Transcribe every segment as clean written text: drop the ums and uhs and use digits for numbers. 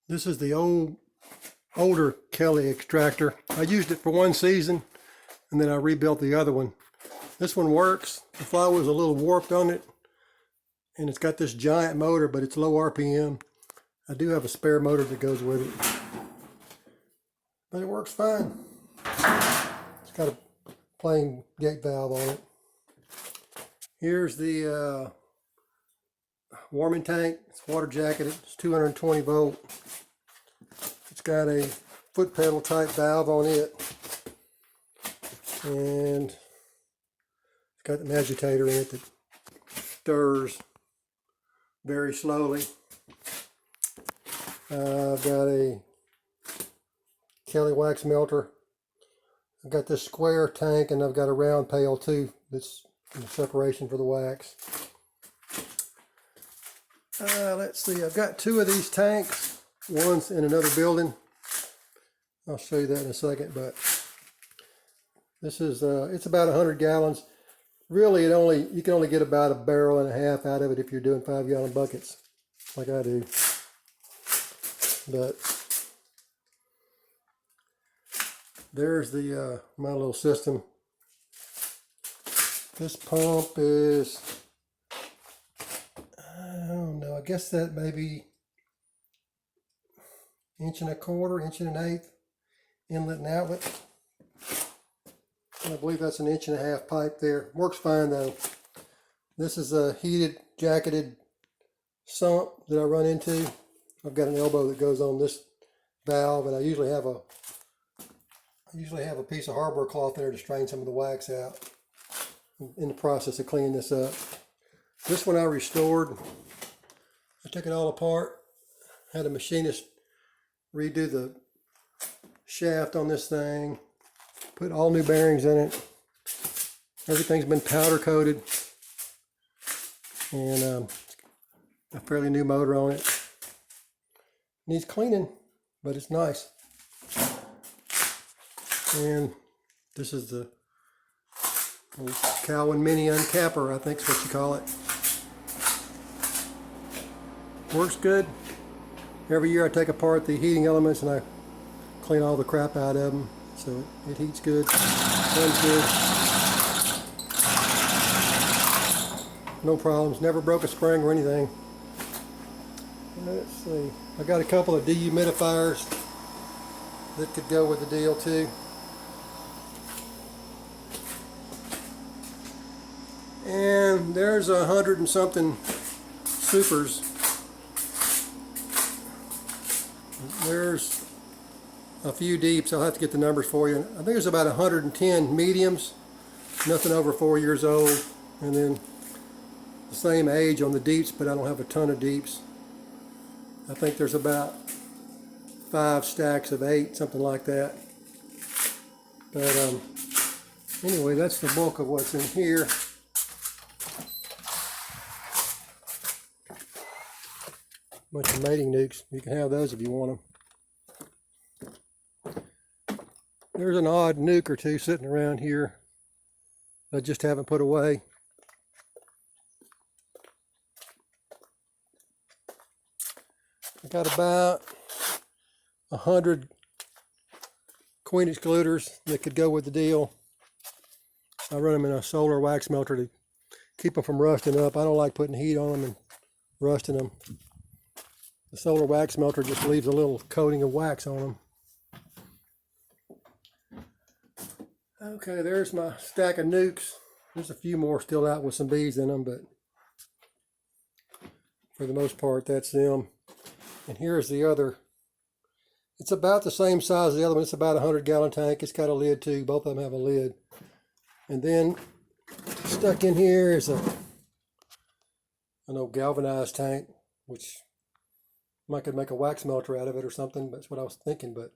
This is the older Kelly extractor. I used it for one season and then I rebuilt the other one. This one works. The flywheel's a little warped on it and it's got this giant motor, but it's low RPM. I do have a spare motor that goes with it, but it works fine. It's got a plain gate valve on it. Here's the warming tank. It's water jacketed. It's 220 volt. It's got a foot pedal type valve on it, and it's got an agitator in it that stirs very slowly. I've got a Kelly wax melter. I've got this square tank and I've got a round pail too that's in separation for the wax. Let's see, I've got two of these tanks. One's in another building. I'll show you that in a second, but this is, it's about 100 gallons. Really, you can only get about a barrel and a half out of it if you're doing 5-gallon buckets like I do. But there's the my little system. This pump is, I don't know, I guess that maybe 1 1/4 inch, 1 1/8 inlet and outlet. And I believe that's 1.5 inch pipe there. Works fine though. This is a heated, jacketed sump that I run into. I've got an elbow that goes on this valve, and I usually have a piece of hardware cloth there to strain some of the wax out in the process of cleaning this up. This one I restored. I took it all apart, had a machinist redo the shaft on this thing, put all new bearings in it. Everything's been powder coated, and a fairly new motor on it. Needs cleaning, but it's nice. And this is the Cowan Mini Uncapper, I think is what you call it. Works good. Every year I take apart the heating elements and I clean all the crap out of them, so it heats good, runs good. No problems, never broke a spring or anything. Let's see, I got a couple of dehumidifiers that could go with the deal too. And there's 100 and something supers. There's a few deeps. I'll have to get the numbers for you. I think there's about 110 mediums, nothing over 4 years old, and then the same age on the deeps, but I don't have a ton of deeps. I think there's about 5 stacks of 8, something like that. But anyway, that's the bulk of what's in here. Bunch of mating nukes. You can have those if you want them. There's an odd nuke or two sitting around here I just haven't put away. I got about 100 queen excluders that could go with the deal. I run them in a solar wax melter to keep them from rusting up. I don't like putting heat on them and rusting them. The solar wax melter just leaves a little coating of wax on them. Okay, there's my stack of nukes. There's a few more still out with some bees in them, but for the most part, that's them. And here's the other. It's about the same size as the other one. It's about a 100-gallon tank. It's got a lid too. Both of them have a lid. And then stuck in here is an old galvanized tank, which I could make a wax melter out of it or something. That's what I was thinking, but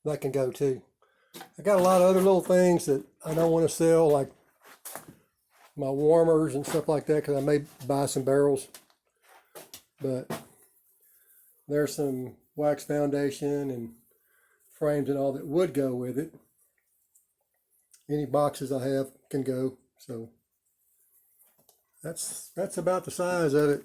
that can go too. I got a lot of other little things that I don't want to sell, like my warmers and stuff like that, because I may buy some barrels. But there's some wax foundation and frames and all that would go with it. Any boxes I have can go. So that's about the size of it.